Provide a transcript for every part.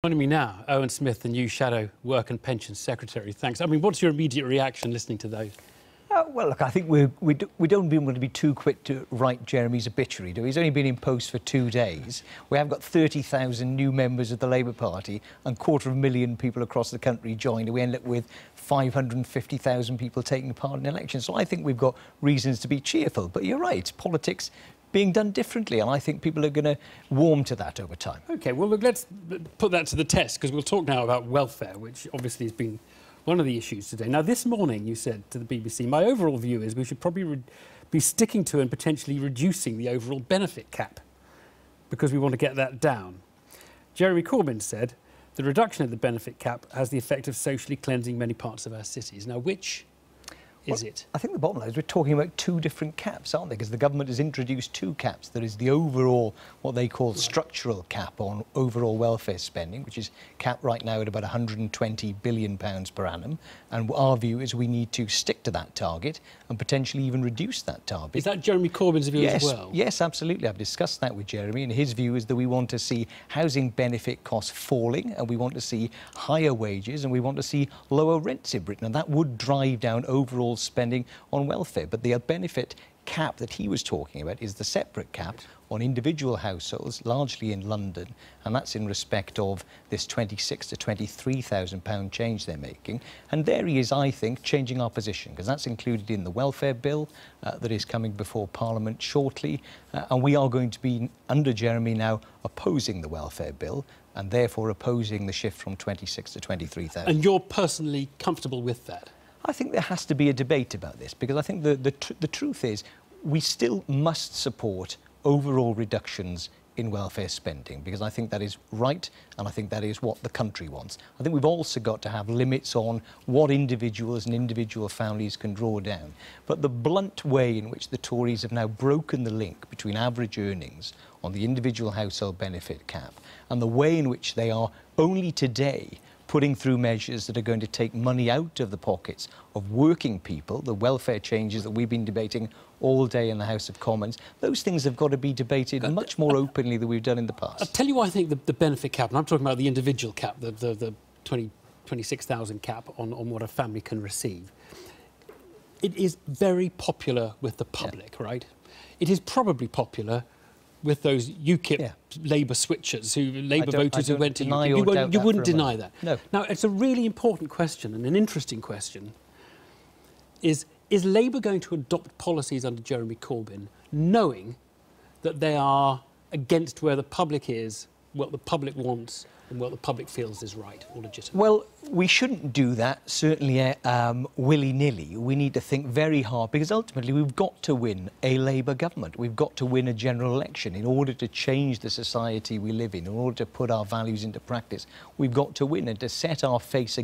Joining me now, Owen Smith, the new Shadow Work and Pensions Secretary. Thanks. I mean, what's your immediate reaction listening to those? Well, look, I think we don't want to be too quick to write Jeremy's obituary, do we? He's only been in post for 2 days. We have got 30,000 new members of the Labour Party and 250,000 people across the country joined. We end up with 550,000 people taking part in elections. So I think we've got reasons to be cheerful. But you're right, politics being done differently, and I think people are going to warm to that over time. OK, well, look, let's put that to the test, because we'll talk now about welfare, which obviously has been one of the issues today. Now, this morning you said to the BBC, my overall view is we should probably be sticking to and potentially reducing the overall benefit cap, because we want to get that down. Jeremy Corbyn said the reduction of the benefit cap has the effect of socially cleansing many parts of our cities. Now, which is it? I think the bottom line is we're talking about two different caps, aren't they? Because the government has introduced two caps. There is the overall, what they call structural cap on overall welfare spending, which is capped right now at about £120 billion per annum. And our view is we need to stick to that target and potentially even reduce that target. Is that Jeremy Corbyn's view as well? Yes, absolutely. I've discussed that with Jeremy, and his view is that we want to see housing benefit costs falling, and we want to see higher wages, and we want to see lower rents in Britain, and that would drive down overall spending on welfare. But the benefit cap that he was talking about is the separate cap on individual households, largely in London, and that's in respect of this £26,000 to £23,000 change they're making. And there he is, I think, changing our position, because that's included in the welfare bill that is coming before Parliament shortly, and we are going to be, under Jeremy now, opposing the welfare bill, and therefore opposing the shift from 26 to 23,000. And you're personally comfortable with that? I think there has to be a debate about this, because I think the truth is we still must support overall reductions in welfare spending, because I think that is right, and I think that is what the country wants. I think we've also got to have limits on what individuals and individual families can draw down. But the blunt way in which the Tories have now broken the link between average earnings on the individual household benefit cap and the way in which they are only today putting through measures that are going to take money out of the pockets of working people, the welfare changes that we've been debating all day in the House of Commons, those things have got to be debated much more openly than we've done in the past. I'll tell you why I think the benefit cap, and I'm talking about the individual cap, the 26,000 cap on what a family can receive, it is very popular with the public, right? It is probably popular with those UKIP Labour switchers, Labour voters who went to UKIP. You wouldn't deny that. No. Now, it's a really important question and an interesting question. Is Labour going to adopt policies under Jeremy Corbyn knowing that they are against where the public is, what the public wants, and what the public feels is right or legitimate? Well, we shouldn't do that, certainly willy-nilly. We need to think very hard, because ultimately we've got to win a Labour government. We've got to win a general election in order to change the society we live in order to put our values into practice. We've got to win, and to set our face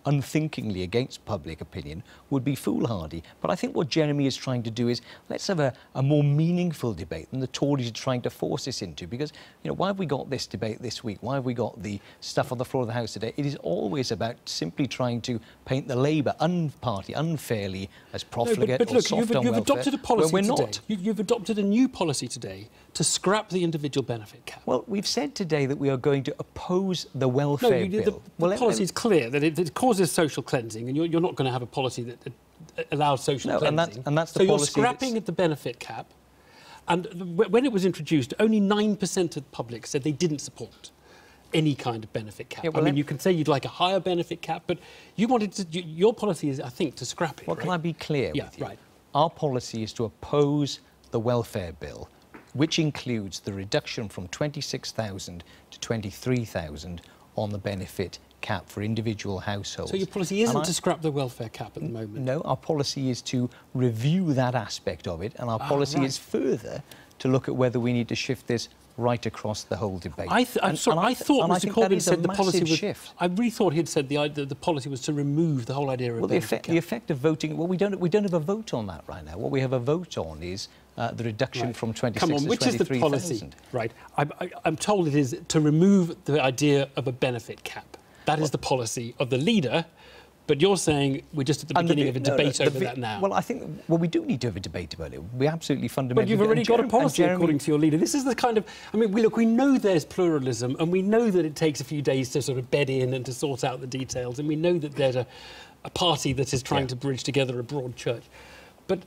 unthinkingly against public opinion would be foolhardy. But I think what Jeremy is trying to do is, let's have a more meaningful debate than the Tories are trying to force us into. Because, you know, why have we got this debate this week? Why have we got the stuff on the floor of the House today? It is always about simply trying to paint the Labour party unfairly as profligate or soft on welfare. You've adopted a policy we're today. not. You've adopted a new policy today to scrap the individual benefit cap. Well, we've said today that we are going to oppose the welfare bill. The policy is clear that it causes social cleansing, and you're not going to have a policy that allows social cleansing. And that's the so policy. You're scrapping the benefit cap, and when it was introduced, only 9% of the public said they didn't support any kind of benefit cap. I mean, you can say you'd like a higher benefit cap, but you wanted to. Your policy is, I think, to scrap it. Well, can I be clear with you? Right. Our policy is to oppose the welfare bill, which includes the reduction from 26,000 to 23,000 on the benefit cap for individual households. So your policy isn't to scrap the welfare cap at the moment? No, our policy is to review that aspect of it, and our policy is further to look at whether we need to shift this right across the whole debate. I thought Mr Corbyn said the policy was... shift. I really thought he'd said the policy was to remove the whole idea of benefit cap. The effect of voting... Well, we don't have a vote on that right now. What we have a vote on is the reduction from 26 to 23,000. Which is the policy? Right. I'm told it is to remove the idea of a benefit cap. That is the policy of the leader, But you're saying we're just at the beginning of a debate over that now. Well, I think we do need to have a debate about it. We absolutely fundamentally... But you've already got a policy, according to your leader. This is the kind of... I mean, we know there's pluralism, and we know that it takes a few days to sort of bed in and to sort out the details, and we know that there's a party that is trying to bridge together a broad church. But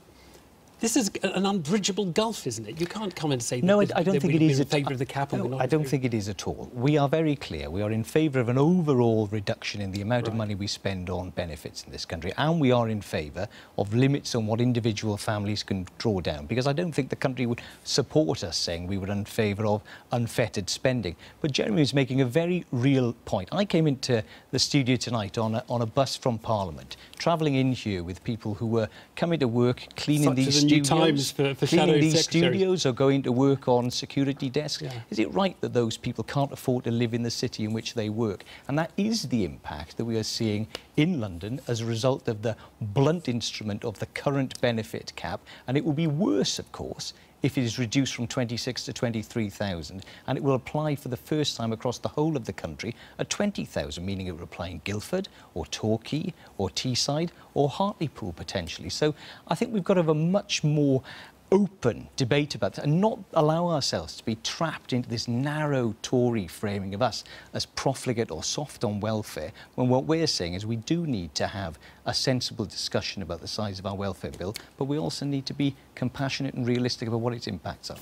this is an unbridgeable gulf, isn't it? You can't come and say no, I don't think it is in favour of the cap. No, I don't think it is at all. We are very clear. We are in favour of an overall reduction in the amount of money we spend on benefits in this country, and we are in favour of limits on what individual families can draw down, because I don't think the country would support us saying we were in favour of unfettered spending. But Jeremy is making a very real point. I came into the studio tonight on a bus from Parliament, travelling in here with people who were coming to work, cleaning these studios, cleaning these studios or going to work on security desks. Yeah. Is it right that those people can't afford to live in the city in which they work? And that is the impact that we are seeing in London as a result of the blunt instrument of the current benefit cap. And it will be worse, of course, if it is reduced from 26 to 23,000, and it will apply for the first time across the whole of the country at 20,000, meaning it will apply in Guildford or Torquay or Teesside or Hartlepool potentially. So I think we've got to have a much more open debate about that and not allow ourselves to be trapped into this narrow Tory framing of us as profligate or soft on welfare, when what we're saying is we do need to have a sensible discussion about the size of our welfare bill, but we also need to be compassionate and realistic about what its impacts are.